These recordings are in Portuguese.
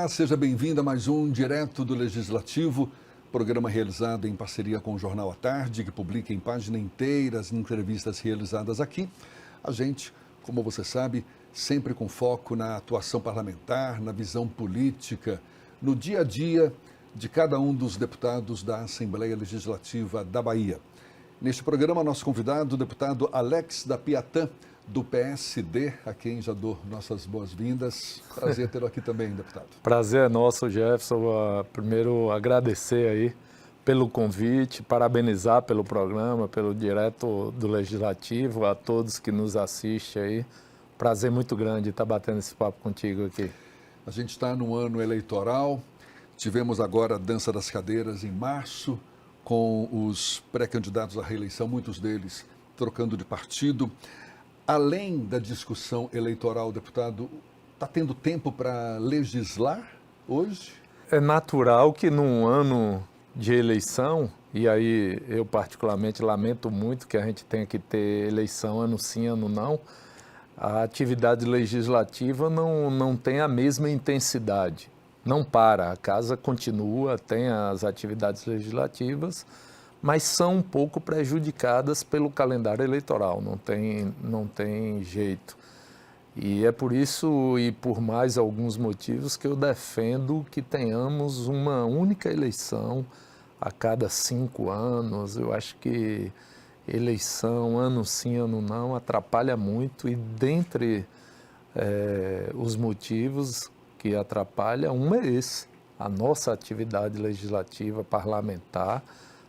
Olá, seja bem-vindo a mais um Direto do Legislativo, programa realizado em parceria com o Jornal à Tarde, que publica em página inteira as entrevistas realizadas aqui. A gente, como você sabe, sempre com foco na atuação parlamentar, na visão política, no dia a dia de cada um dos deputados da Assembleia Legislativa da Bahia. Neste programa, nosso convidado, o deputado Alex da Piatã, do PSD, a quem já dou nossas boas-vindas. Prazer tê-lo aqui também, deputado. Prazer é nosso, Jefferson. Primeiro, agradecer aí pelo convite, parabenizar pelo programa, pelo Direto do Legislativo, a todos que nos assistem aí. Prazer muito grande estar batendo esse papo contigo aqui. A gente está no ano eleitoral, tivemos agora a dança das cadeiras em março, com os pré-candidatos à reeleição, muitos deles trocando de partido. Além da discussão eleitoral, deputado, está tendo tempo para legislar hoje? É natural que num ano de eleição, e aí eu particularmente lamento muito que a gente tenha que ter eleição ano sim, ano não, a atividade legislativa não tem a mesma intensidade. Não para, a casa continua, tem as atividades legislativas, mas são um pouco prejudicadas pelo calendário eleitoral, não tem jeito. E é por isso e por mais alguns motivos que eu defendo que tenhamos uma única eleição a cada 5 anos. Eu acho que eleição, ano sim, ano não, atrapalha muito e dentre os motivos que atrapalha, um é esse, a nossa atividade legislativa parlamentar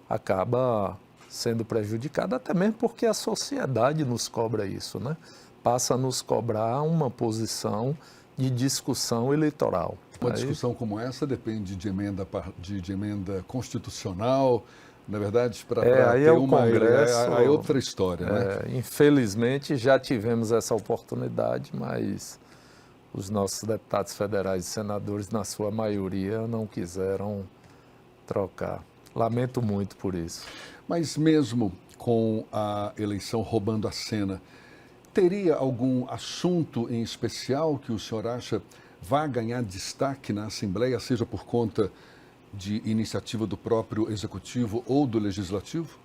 acaba sendo prejudicada, até mesmo porque a sociedade nos cobra isso, né? Passa a nos cobrar uma posição de discussão eleitoral. Uma discussão como essa depende de emenda constitucional, na verdade, para ter uma... Congresso, é outra história, né? Infelizmente já tivemos essa oportunidade, mas os nossos deputados federais e senadores, na sua maioria, não quiseram trocar. Lamento muito por isso. Mas mesmo com a eleição roubando a cena, teria algum assunto em especial que o senhor acha vai ganhar destaque na Assembleia, seja por conta de iniciativa do próprio Executivo ou do Legislativo?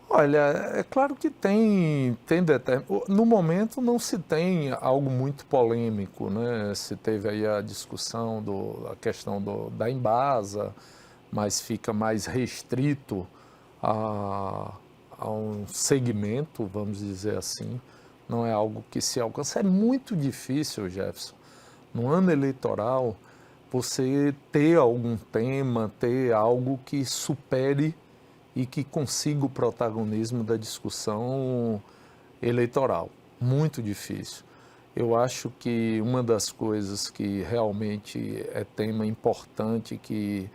Olha, é claro que tem no momento não se tem algo muito polêmico, né? Se teve aí a discussão a questão da Embasa, mas fica mais restrito a um segmento, vamos dizer assim, não é algo que se alcança. É muito difícil, Jefferson, no ano eleitoral, você ter algum tema, ter algo que supere e que consiga o protagonismo da discussão eleitoral. Muito difícil. Eu acho que uma das coisas que realmente é tema importante, que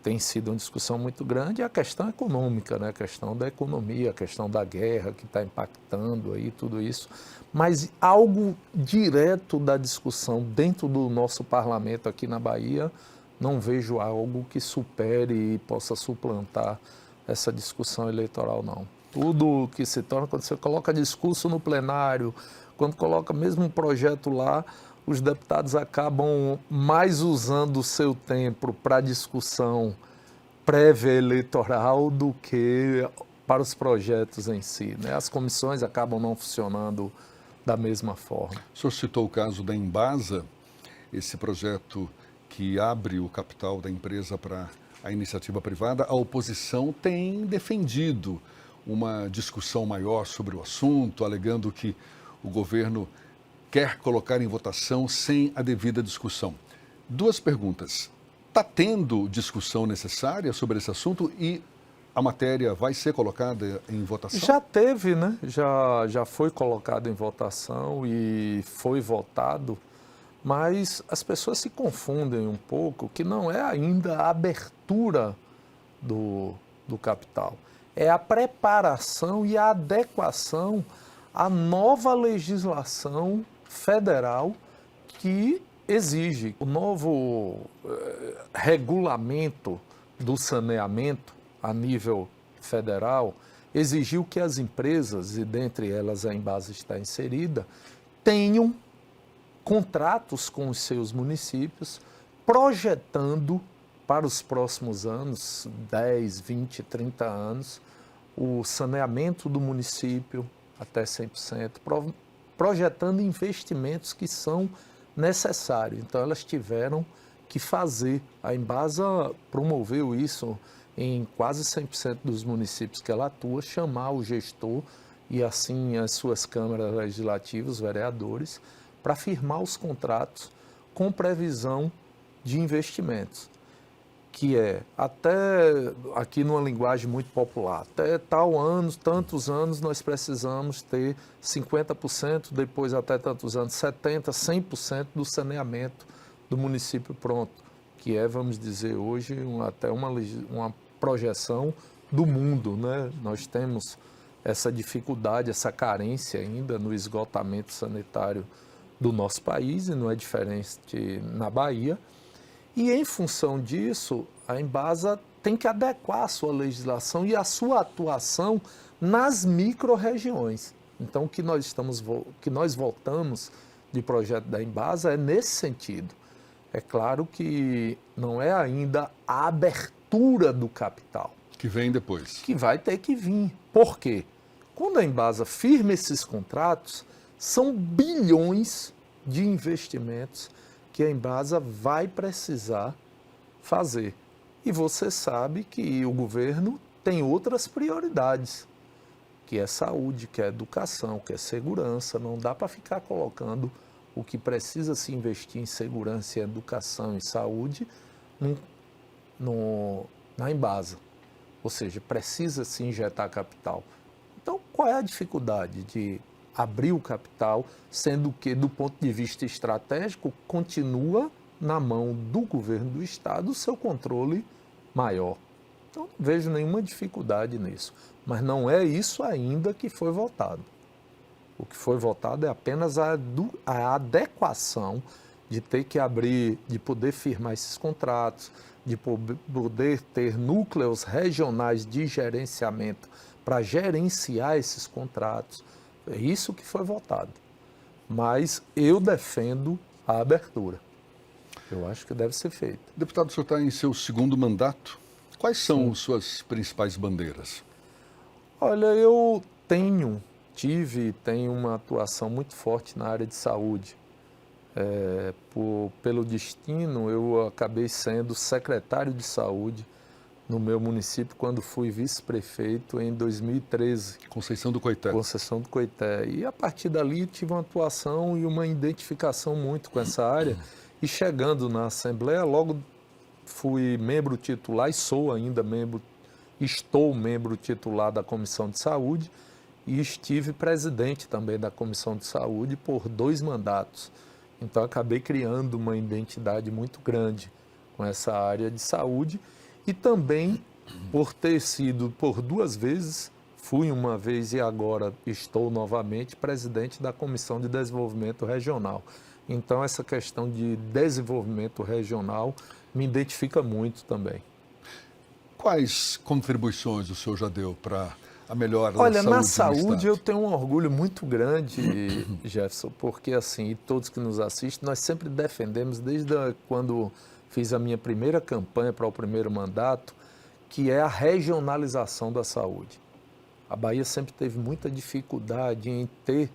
tem sido uma discussão muito grande, é a questão econômica, né? A questão da economia, a questão da guerra que está impactando aí tudo isso. Mas algo direto da discussão dentro do nosso parlamento aqui na Bahia, não vejo algo que supere e possa suplantar essa discussão eleitoral, não. Tudo que se torna, quando você coloca discurso no plenário, quando coloca mesmo um projeto lá, os deputados acabam mais usando o seu tempo para discussão prévia eleitoral do que para os projetos em si, né? As comissões acabam não funcionando da mesma forma. O senhor citou o caso da Embasa, esse projeto que abre o capital da empresa para a iniciativa privada. A oposição tem defendido uma discussão maior sobre o assunto, alegando que o governo quer colocar em votação sem a devida discussão. 2 perguntas. Está tendo discussão necessária sobre esse assunto e a matéria vai ser colocada em votação? Já teve, né? Já foi colocado em votação e foi votado, mas as pessoas se confundem um pouco, que não é ainda a abertura do capital, é a preparação e a adequação à nova legislação federal que exige o novo regulamento do saneamento a nível federal, exigiu que as empresas, e dentre elas a Embasa está inserida, tenham contratos com os seus municípios, projetando para os próximos anos, 10, 20, 30 anos, o saneamento do município até 100%, projetando investimentos que são necessários. Então, elas tiveram que fazer. A Embasa promoveu isso em quase 100% dos municípios que ela atua, chamar o gestor e assim as suas câmaras legislativas, os vereadores, para firmar os contratos com previsão de investimentos, que é até, aqui numa linguagem muito popular, até tal ano, tantos anos nós precisamos ter 50%, depois até tantos anos 70%, 100% do saneamento do município pronto, que é, vamos dizer, hoje até uma projeção do mundo, né? Nós temos essa dificuldade, essa carência ainda no esgotamento sanitário do nosso país, e não é diferente na Bahia. E, em função disso, a Embasa tem que adequar a sua legislação e a sua atuação nas micro-regiões. Então, o que nós voltamos de projeto da Embasa é nesse sentido. É claro que não é ainda a abertura do capital. Que vem depois. Que vai ter que vir. Por quê? Quando a Embasa firma esses contratos, são bilhões de investimentos que a Embasa vai precisar fazer. E você sabe que o governo tem outras prioridades, que é saúde, que é educação, que é segurança. Não dá para ficar colocando o que precisa se investir em segurança, em educação e saúde na Embasa. Ou seja, precisa se injetar capital. Então, qual é a dificuldade de abrir o capital, sendo que, do ponto de vista estratégico, continua na mão do governo do Estado o seu controle maior? Então, não vejo nenhuma dificuldade nisso. Mas não é isso ainda que foi votado. O que foi votado é apenas a adequação de ter que abrir, de poder firmar esses contratos, de poder ter núcleos regionais de gerenciamento para gerenciar esses contratos. É isso que foi votado. Mas eu defendo a abertura. Eu acho que deve ser feito. Deputado, o senhor está em seu segundo mandato. Quais são suas principais bandeiras? Olha, eu tenho uma atuação muito forte na área de saúde. Pelo destino, eu acabei sendo secretário de saúde no meu município quando fui vice-prefeito em 2013. Conceição do Coité. Conceição do Coité. E a partir dali tive uma atuação e uma identificação muito com essa área. E chegando na Assembleia, logo fui membro titular e estou membro titular da Comissão de Saúde e estive presidente também da Comissão de Saúde por 2 mandatos. Então, acabei criando uma identidade muito grande com essa área de saúde e também por ter sido por 2 vezes, fui uma vez e agora estou novamente presidente da Comissão de Desenvolvimento Regional. Então, essa questão de desenvolvimento regional me identifica muito também. Quais contribuições o senhor já deu para a melhora da saúde? Olha, na saúde eu tenho um orgulho muito grande, Jefferson, porque assim, e todos que nos assistem, nós sempre defendemos, desde quando fiz a minha primeira campanha para o primeiro mandato, que é a regionalização da saúde. A Bahia sempre teve muita dificuldade em ter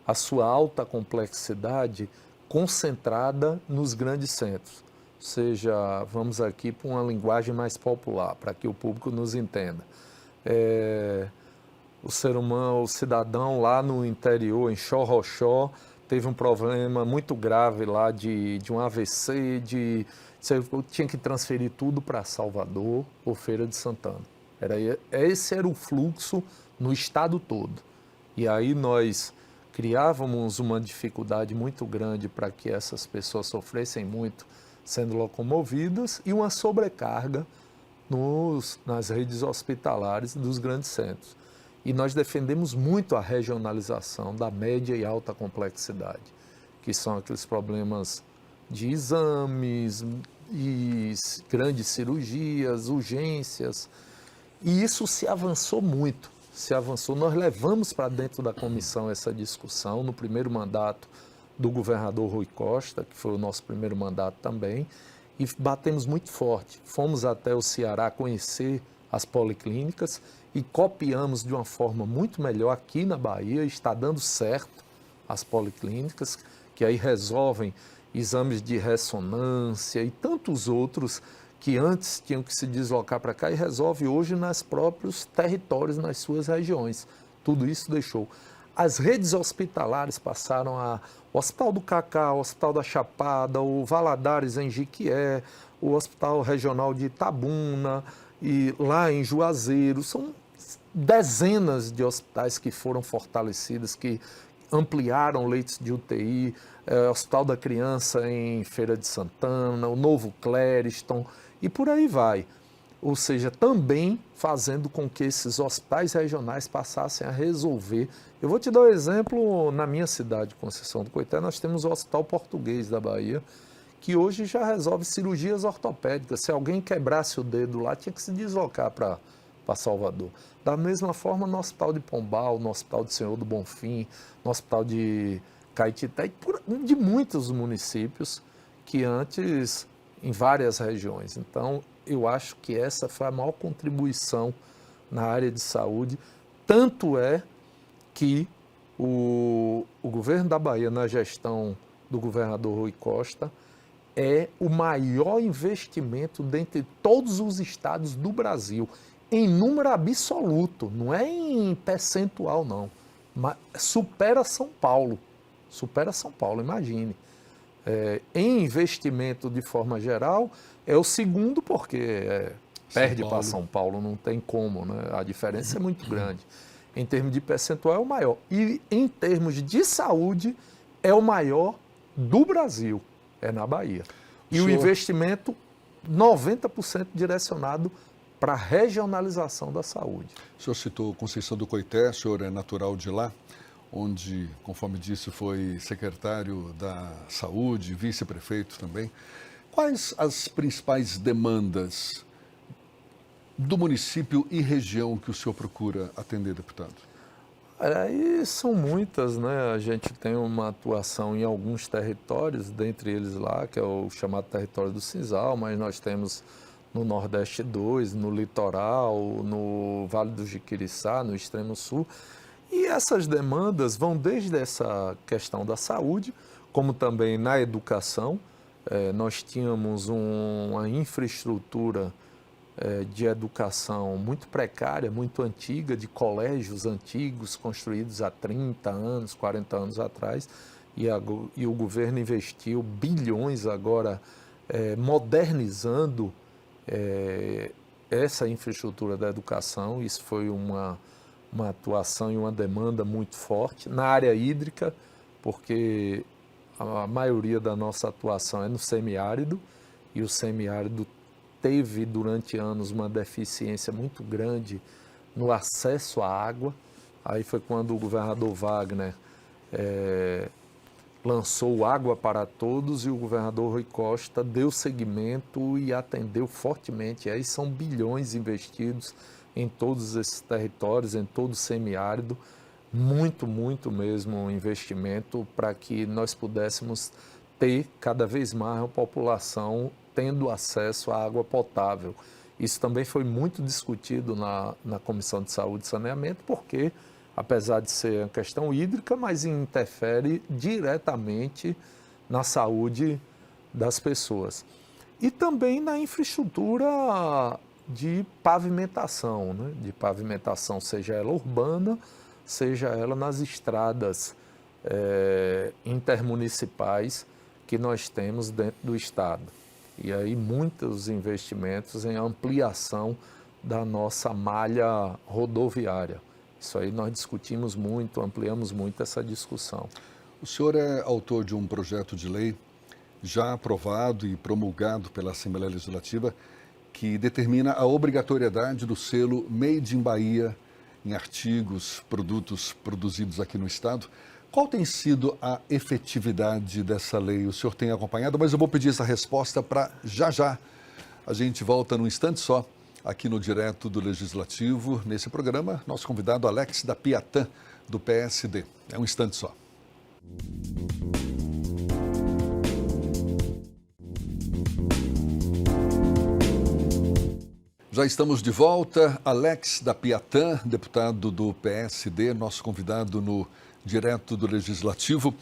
a sua alta complexidade concentrada nos grandes centros. Ou seja, vamos aqui para uma linguagem mais popular, para que o público nos entenda. O ser humano, o cidadão lá no interior, em Xorroxó, teve um problema muito grave lá de um AVC, tinha que transferir tudo para Salvador ou Feira de Santana. Esse era o fluxo no estado todo. E aí nós criávamos uma dificuldade muito grande para que essas pessoas sofressem muito sendo locomovidas e uma sobrecarga nas redes hospitalares dos grandes centros. E nós defendemos muito a regionalização da média e alta complexidade, que são aqueles problemas de exames, e grandes cirurgias, urgências. E isso se avançou muito, Nós levamos para dentro da comissão essa discussão. No primeiro mandato, do governador Rui Costa, que foi o nosso primeiro mandato também, e batemos muito forte. Fomos até o Ceará conhecer as policlínicas e copiamos de uma forma muito melhor aqui na Bahia, está dando certo as policlínicas, que aí resolvem exames de ressonância e tantos outros que antes tinham que se deslocar para cá e resolve hoje nos próprios territórios, nas suas regiões. Tudo isso deixou. As redes hospitalares passaram o Hospital do Cacá, o Hospital da Chapada, o Valadares em Jiquié, o Hospital Regional de Itabuna e lá em Juazeiro. São dezenas de hospitais que foram fortalecidos, que ampliaram leitos de UTI, Hospital da Criança em Feira de Santana, o Novo Clériston e por aí vai. Ou seja, também fazendo com que esses hospitais regionais passassem a resolver. Eu vou te dar um exemplo, na minha cidade, Conceição do Coité, nós temos o Hospital Português da Bahia, que hoje já resolve cirurgias ortopédicas. Se alguém quebrasse o dedo lá, tinha que se deslocar para Salvador. Da mesma forma, no Hospital de Pombal, no Hospital de Senhor do Bonfim, no Hospital de Caetité, de muitos municípios que antes, em várias regiões. Então, eu acho que essa foi a maior contribuição na área de saúde, tanto é que o governo da Bahia, na gestão do governador Rui Costa, é o maior investimento dentre todos os estados do Brasil, em número absoluto, não é em percentual não, mas supera São Paulo, imagine. Em investimento de forma geral, é o segundo porque perde para São Paulo, não tem como, né? A diferença é muito grande. Em termos de percentual é o maior. E em termos de saúde é o maior do Brasil, é na Bahia. E o investimento 90% direcionado para a regionalização da saúde. O senhor citou Conceição do Coité, o senhor é natural de lá, onde, conforme disse, foi secretário da Saúde, vice-prefeito também. Quais as principais demandas do município e região que o senhor procura atender, deputado? Aí são muitas, né? A gente tem uma atuação em alguns territórios, dentre eles lá, que é o chamado território do Sisal, mas nós temos no Nordeste 2, no Litoral, no Vale do Jiquiriçá, no Extremo Sul. E essas demandas vão desde essa questão da saúde, como também na educação. Nós tínhamos uma infraestrutura de educação muito precária, muito antiga, de colégios antigos, construídos há 30 anos, 40 anos atrás, e o governo investiu bilhões agora modernizando essa infraestrutura da educação. Isso foi uma atuação e uma demanda muito forte. Na área hídrica, porque a maioria da nossa atuação é no semiárido, e o semiárido teve durante anos uma deficiência muito grande no acesso à água. Aí foi quando o governador Wagner lançou Água para Todos e o governador Rui Costa deu seguimento e atendeu fortemente. Aí são bilhões investidos em todos esses territórios, em todo o semiárido, muito mesmo investimento para que nós pudéssemos ter cada vez mais a população tendo acesso à água potável. Isso também foi muito discutido na Comissão de Saúde e Saneamento, porque, apesar de ser uma questão hídrica, mas interfere diretamente na saúde das pessoas. E também na infraestrutura de pavimentação, né? De pavimentação, seja ela urbana, seja ela nas estradas intermunicipais que nós temos dentro do estado. E aí muitos investimentos em ampliação da nossa malha rodoviária. Isso aí nós discutimos muito, ampliamos muito essa discussão. O senhor é autor de um projeto de lei já aprovado e promulgado pela Assembleia Legislativa que determina a obrigatoriedade do selo Made in Bahia em artigos, produtos produzidos aqui no estado. Qual tem sido a efetividade dessa lei? O senhor tem acompanhado, mas eu vou pedir essa resposta para já. A gente volta num instante só, aqui no Direto do Legislativo, nesse programa, nosso convidado Alex da Piatã, do PSD. É um instante só. Já estamos de volta. Alex da Piatã, deputado do PSD, nosso convidado no Direto do Legislativo.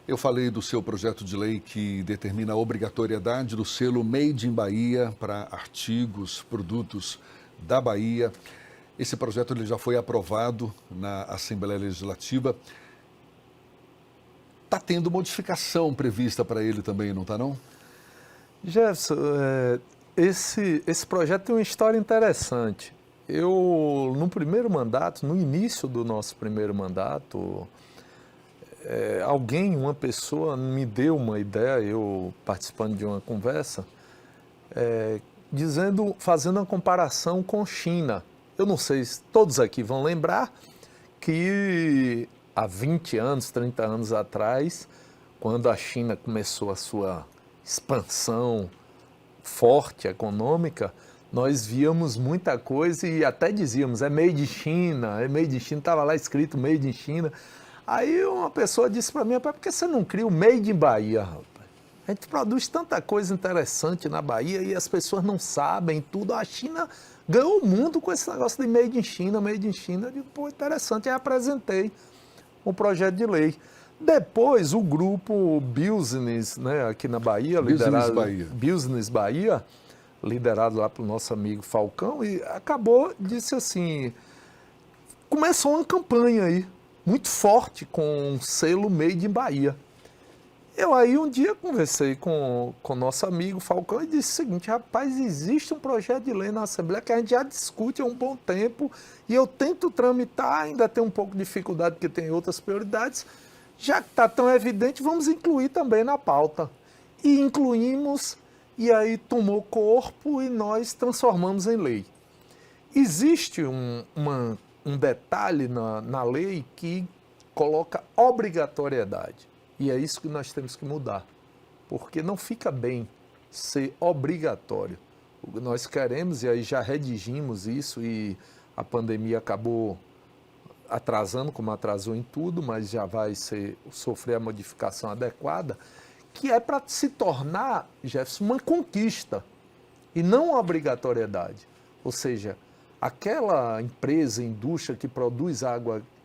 Eu falei do seu projeto de lei que determina a obrigatoriedade do selo Made in Bahia para artigos, produtos da Bahia. Esse projeto ele já foi aprovado na Assembleia Legislativa. Está tendo modificação prevista para ele também, não está não? Jefferson, esse projeto tem uma história interessante. Eu, no primeiro mandato, no início do nosso primeiro mandato, uma pessoa me deu uma ideia, eu participando de uma conversa, fazendo uma comparação com China. Eu não sei se todos aqui vão lembrar que há 20 anos, 30 anos atrás, quando a China começou a sua expansão forte econômica, nós víamos muita coisa e até dizíamos, é made in China, estava lá escrito made in China. Aí uma pessoa disse para mim, por que você não cria o Made in Bahia, rapaz? A gente produz tanta coisa interessante na Bahia e as pessoas não sabem tudo. A China ganhou o mundo com esse negócio de Made in China, Made in China. Eu digo, pô, interessante. Aí apresentei um projeto de lei. Depois, o grupo Business, né, aqui na Bahia, Business Bahia, liderado lá pelo nosso amigo Falcão, e disse assim, começou uma campanha aí, muito forte, com um selo Made in Bahia. Eu aí um dia conversei com o nosso amigo Falcão e disse o seguinte, rapaz, existe um projeto de lei na Assembleia que a gente já discute há um bom tempo e eu tento tramitar, ainda tem um pouco de dificuldade porque tem outras prioridades. Já que está tão evidente, vamos incluir também na pauta. E incluímos, e aí tomou corpo e nós transformamos em lei. Existe um detalhe na lei que coloca obrigatoriedade. E é isso que nós temos que mudar. Porque não fica bem ser obrigatório. Nós queremos, e aí já redigimos isso, e a pandemia acabou atrasando, como atrasou em tudo, mas já vai sofrer a modificação adequada, que é para se tornar, Jefferson, uma conquista e não uma obrigatoriedade. Ou seja, aquela empresa, indústria que produz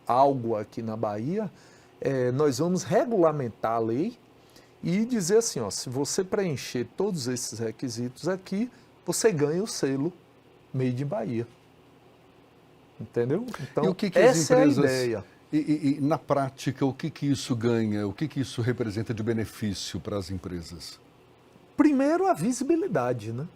algo aqui na Bahia, nós vamos regulamentar a lei e dizer assim, ó, se você preencher todos esses requisitos aqui, você ganha o selo Made in Bahia. Entendeu? Então, e o que essa as empresas, é a ideia. E na prática, o que isso ganha? O que isso representa de benefício para as empresas? Primeiro, a visibilidade, né?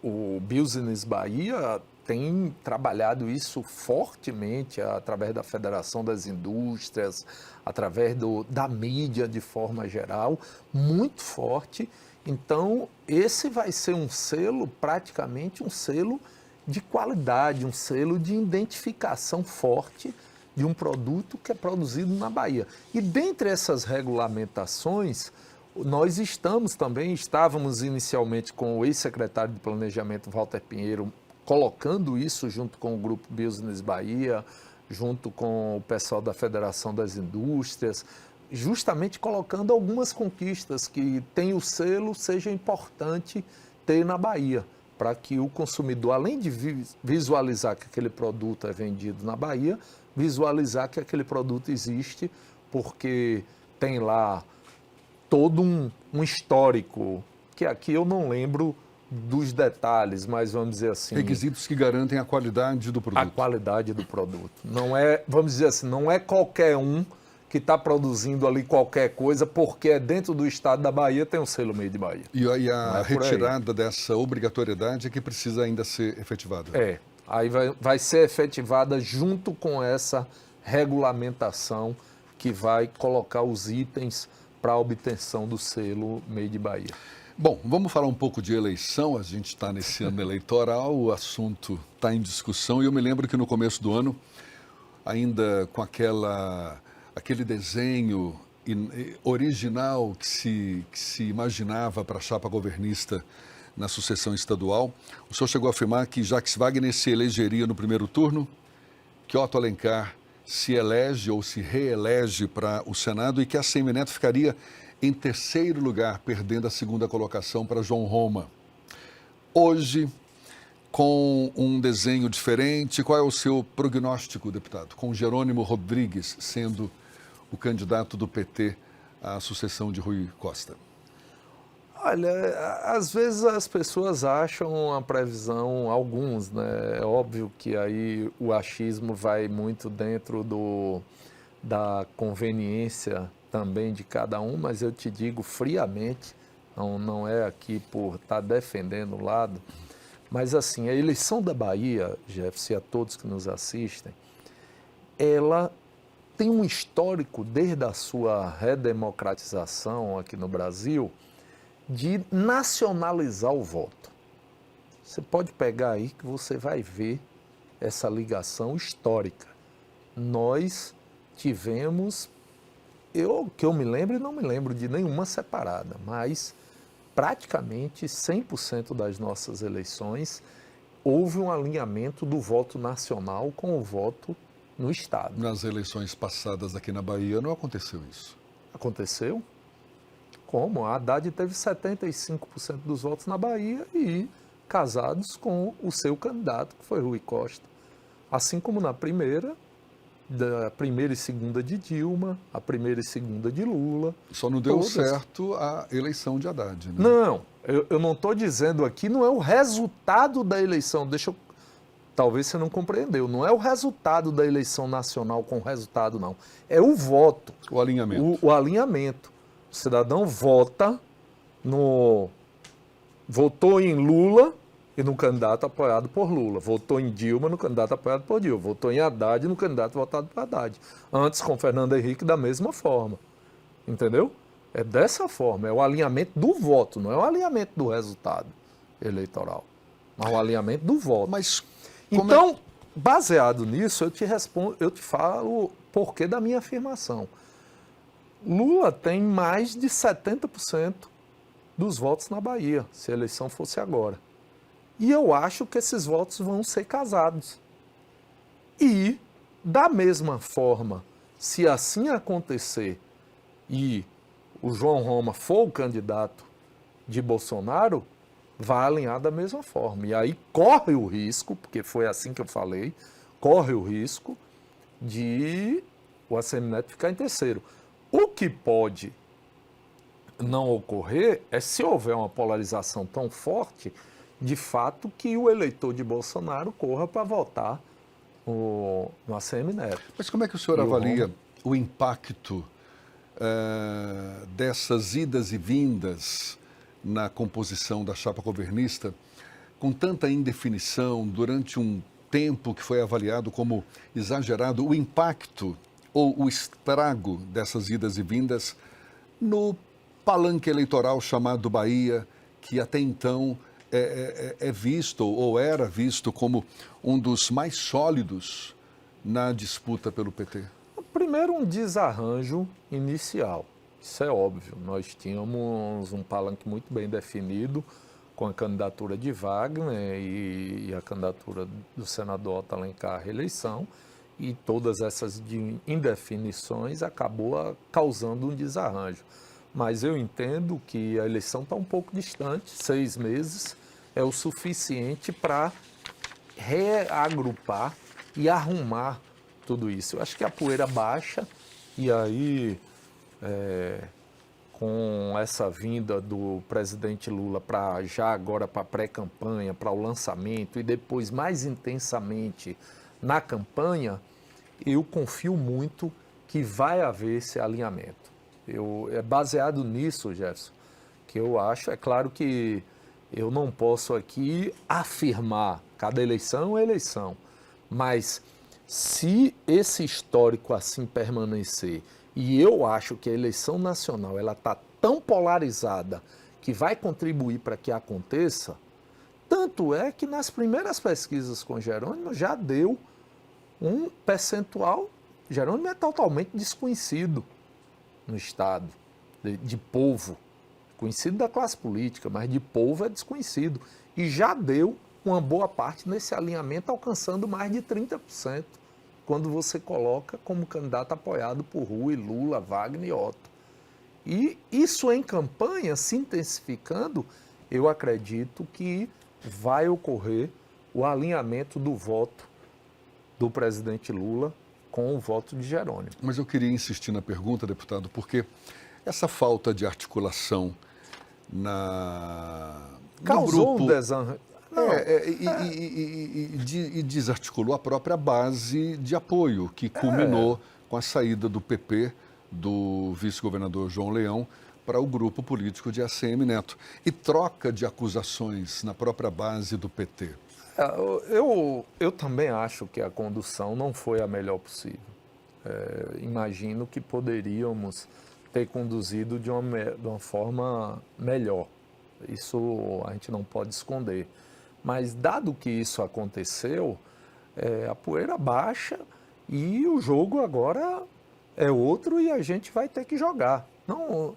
O Business Bahia tem trabalhado isso fortemente através da Federação das Indústrias, através da mídia de forma geral, muito forte. Então, esse vai ser um selo, praticamente um selo de qualidade, um selo de identificação forte de um produto que é produzido na Bahia. E dentre essas regulamentações, nós estávamos inicialmente com o ex-secretário de Planejamento, Walter Pinheiro, colocando isso junto com o Grupo Business Bahia, junto com o pessoal da Federação das Indústrias, justamente colocando algumas conquistas que tem o selo, seja importante ter na Bahia, para que o consumidor, além de visualizar que aquele produto é vendido na Bahia, visualizar que aquele produto existe, porque tem lá todo um histórico, que aqui eu não lembro dos detalhes, mas vamos dizer assim... Requisitos que garantem a qualidade do produto. A qualidade do produto. Não é, vamos dizer assim, não é qualquer um que está produzindo ali qualquer coisa, porque é dentro do estado da Bahia, tem um selo Made in Bahia. E a retirada dessa obrigatoriedade é que precisa ainda ser efetivada. Aí vai ser efetivada junto com essa regulamentação que vai colocar os itens para a obtenção do selo Made in Bahia. Bom, vamos falar um pouco de eleição. A gente está nesse ano eleitoral, o assunto está em discussão. E eu me lembro que no começo do ano, ainda com aquele desenho original que se imaginava para a chapa governista na sucessão estadual, o senhor chegou a afirmar que Jacques Wagner se elegeria no primeiro turno, que Otto Alencar se elege ou se reelege para o Senado e que a Semineto ficaria em terceiro lugar, perdendo a segunda colocação para João Roma. Hoje, com um desenho diferente? Qual é o seu prognóstico, deputado, com Jerônimo Rodrigues sendo o candidato do PT à sucessão de Rui Costa? Olha, às vezes as pessoas acham a previsão, alguns, né? É óbvio que aí o achismo vai muito dentro da conveniência também de cada um, mas eu te digo friamente, não é aqui por estar defendendo o lado, mas assim, a eleição da Bahia, Jefferson, e a todos que nos assistem, ela tem um histórico desde a sua redemocratização aqui no Brasil, de nacionalizar o voto. Você pode pegar aí que você vai ver essa ligação histórica. Nós tivemos, que eu me lembro e não me lembro de nenhuma separada, mas praticamente 100% das nossas eleições houve um alinhamento do voto nacional com o voto no Estado. Nas eleições passadas aqui na Bahia não aconteceu isso. Aconteceu? Como? A Haddad teve 75% dos votos na Bahia e casados com o seu candidato, que foi Rui Costa. Assim como na primeira, da primeira e segunda de Dilma, a primeira e segunda de Lula. Só não deu certo a eleição de Haddad, né? Não, eu não estou dizendo aqui, não é o resultado da eleição, talvez você não compreendeu, não é o resultado da eleição nacional com o resultado, não. É o voto. O alinhamento. O alinhamento. O cidadão votou em Lula e no candidato apoiado por Lula. Votou em Dilma no candidato apoiado por Dilma. Votou em Haddad no candidato votado por Haddad. Antes com Fernando Henrique da mesma forma. Entendeu? É dessa forma. É o alinhamento do voto, não é o alinhamento do resultado eleitoral. Mas o alinhamento do voto. Mas então, baseado nisso, eu te falo o porquê da minha afirmação. Lula tem mais de 70% dos votos na Bahia, se a eleição fosse agora. E eu acho que esses votos vão ser casados. E, da mesma forma, se assim acontecer e o João Roma for o candidato de Bolsonaro, vai alinhar da mesma forma. E aí corre o risco, porque foi assim que eu falei, corre o risco de o ACM Neto ficar em terceiro. O que pode não ocorrer é se houver uma polarização tão forte, de fato, que o eleitor de Bolsonaro corra para votar no ACM Neto. Mas como é que o senhor avalia o impacto dessas idas e vindas na composição da chapa governista, com tanta indefinição, durante um tempo que foi avaliado como exagerado, o impacto ou o estrago dessas idas e vindas no palanque eleitoral chamado Bahia, que até então é visto ou era visto como um dos mais sólidos na disputa pelo PT? Primeiro, um desarranjo inicial, isso é óbvio. Nós tínhamos um palanque muito bem definido, com a candidatura de Wagner e a candidatura do senador Otto Alencar à reeleição, e todas essas indefinições acabou causando um desarranjo. Mas eu entendo que a eleição está um pouco distante, 6 meses é o suficiente para reagrupar e arrumar tudo isso. Eu acho que a poeira baixa e aí, com essa vinda do presidente Lula já agora para a pré-campanha, para o lançamento e depois mais intensamente na campanha, eu confio muito que vai haver esse alinhamento. É baseado nisso, Jefferson, que eu acho. É claro que eu não posso aqui afirmar, cada eleição é eleição, mas se esse histórico assim permanecer, e eu acho que a eleição nacional ela está tão polarizada que vai contribuir para que aconteça, tanto é que nas primeiras pesquisas com Jerônimo já deu um percentual. Jerônimo é totalmente desconhecido no Estado, de povo, conhecido da classe política, mas de povo é desconhecido. E já deu uma boa parte nesse alinhamento, alcançando mais de 30%, quando você coloca como candidato apoiado por Rui, Lula, Wagner e Otto. E isso em campanha, se intensificando, eu acredito que vai ocorrer o alinhamento do voto do presidente Lula com o voto de Jerônimo. Mas eu queria insistir na pergunta, deputado, porque essa falta de articulação no Causou grupo... um desarranjo. E desarticulou a própria base de apoio, que culminou com a saída do PP, do vice-governador João Leão, para o grupo político de ACM Neto. E troca de acusações na própria base do PT. Eu também acho que a condução não foi a melhor possível. Imagino que poderíamos ter conduzido de uma forma melhor. Isso a gente não pode esconder. Mas, dado que isso aconteceu, a poeira baixa e o jogo agora é outro e a gente vai ter que jogar. Não,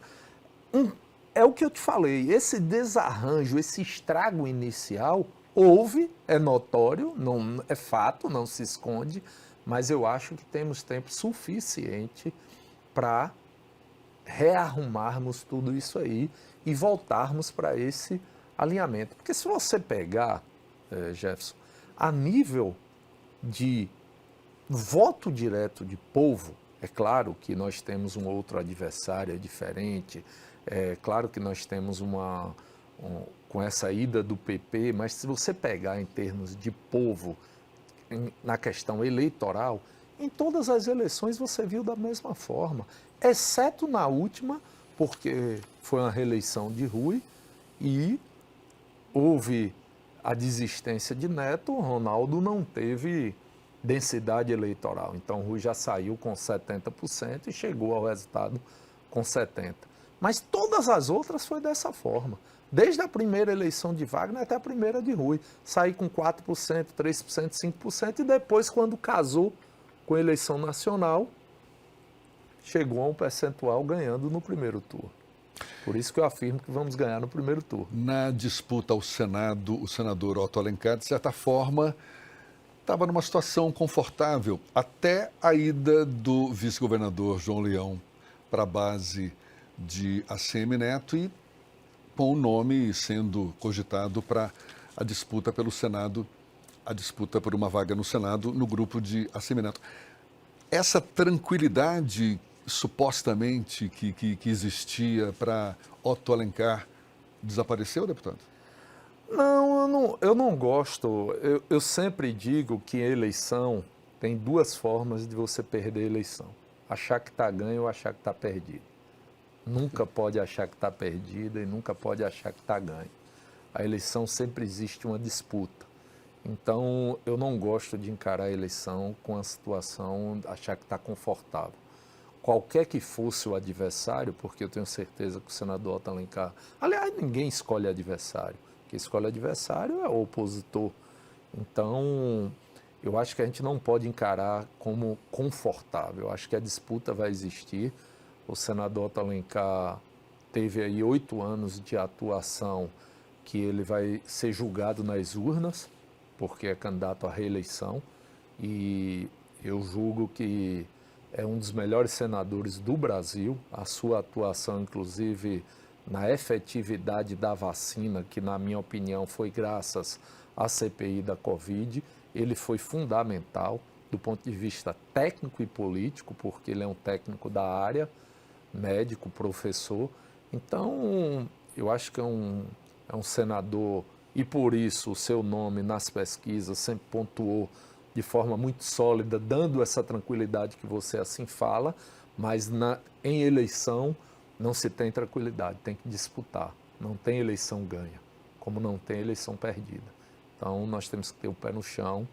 é o que eu te falei, esse desarranjo, esse estrago inicial, houve, é notório, não, é fato, não se esconde, mas eu acho que temos tempo suficiente para rearrumarmos tudo isso aí e voltarmos para esse alinhamento. Porque se você pegar, Jefferson, a nível de voto direto de povo, é claro que nós temos um outro adversário diferente, é claro que nós temos com essa ida do PP, mas se você pegar em termos de povo, na questão eleitoral, em todas as eleições você viu da mesma forma, exceto na última, porque foi uma reeleição de Rui e houve a desistência de Neto, o Ronaldo não teve densidade eleitoral. Então, Rui já saiu com 70% e chegou ao resultado com 70%. Mas todas as outras foi dessa forma. Desde a primeira eleição de Wagner até a primeira de Rui. Saí com 4%, 3%, 5% e depois, quando casou com a eleição nacional, chegou a um percentual ganhando no primeiro turno. Por isso que eu afirmo que vamos ganhar no primeiro turno. Na disputa ao Senado, o senador Otto Alencar, de certa forma, estava numa situação confortável até a ida do vice-governador João Leão para a base de ACM Neto e com o nome sendo cogitado para a disputa pelo Senado, a disputa por uma vaga no Senado no grupo de ACM Neto. Essa tranquilidade supostamente que existia para Otto Alencar desapareceu, deputado? Não, eu não gosto. Eu sempre digo que a eleição tem duas formas de você perder a eleição. Achar que está ganho ou achar que está perdido. Nunca pode achar que está perdida e nunca pode achar que está ganho. A eleição sempre existe uma disputa. Então, eu não gosto de encarar a eleição com a situação, achar que está confortável. Qualquer que fosse o adversário, porque eu tenho certeza que o senador Otto Alencar... Aliás, ninguém escolhe adversário. Quem escolhe adversário é o opositor. Então, eu acho que a gente não pode encarar como confortável. Eu acho que a disputa vai existir. O senador Otto Alencar teve aí 8 anos de atuação que ele vai ser julgado nas urnas, porque é candidato à reeleição. E eu julgo que é um dos melhores senadores do Brasil. A sua atuação, inclusive, na efetividade da vacina, que na minha opinião foi graças à CPI da Covid, ele foi fundamental do ponto de vista técnico e político, porque ele é um técnico da área, médico, professor. Então, eu acho que é um senador, e por isso o seu nome nas pesquisas sempre pontuou de forma muito sólida, dando essa tranquilidade que você assim fala, mas em eleição não se tem tranquilidade, tem que disputar. Não tem eleição ganha, como não tem eleição perdida. Então, nós temos que ter o pé no chão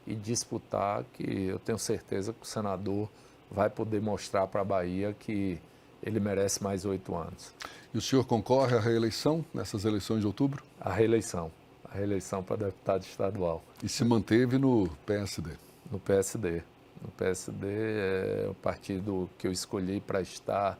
e disputar, que eu tenho certeza que o senador vai poder mostrar para a Bahia que ele merece mais 8 anos. E o senhor concorre à reeleição nessas eleições de outubro? A reeleição para deputado estadual. E se manteve no PSD? No PSD. No PSD é o partido que eu escolhi para estar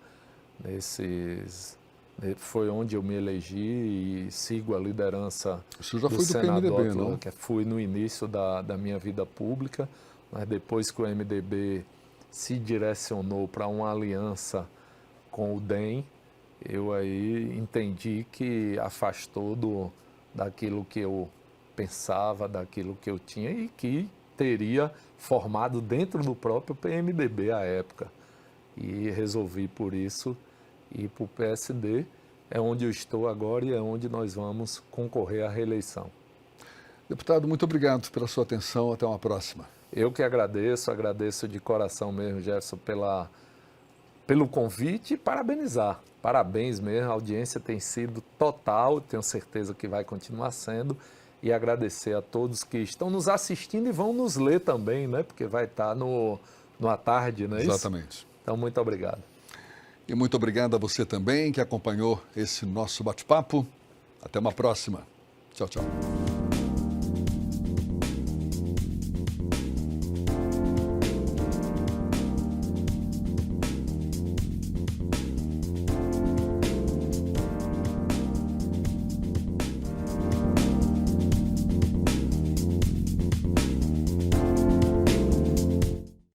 foi onde eu me elegi e sigo a liderança o senhor já do foi do senador, PMDB, não? que fui no início da minha vida pública, mas depois que o MDB se direcionou para uma aliança com o DEM, eu aí entendi que afastou daquilo que eu pensava, daquilo que eu tinha e que teria formado dentro do próprio PMDB à época. E resolvi, por isso, ir para o PSD, é onde eu estou agora e é onde nós vamos concorrer à reeleição. Deputado, muito obrigado pela sua atenção. Até uma próxima. Eu que agradeço de coração mesmo, Jefferson, pelo convite e parabenizar. Parabéns mesmo, a audiência tem sido total, tenho certeza que vai continuar sendo. E agradecer a todos que estão nos assistindo e vão nos ler também, né? Porque vai estar no À Tarde, não é isso? Exatamente. Então, muito obrigado. E muito obrigado a você também que acompanhou esse nosso bate-papo. Até uma próxima. Tchau, tchau.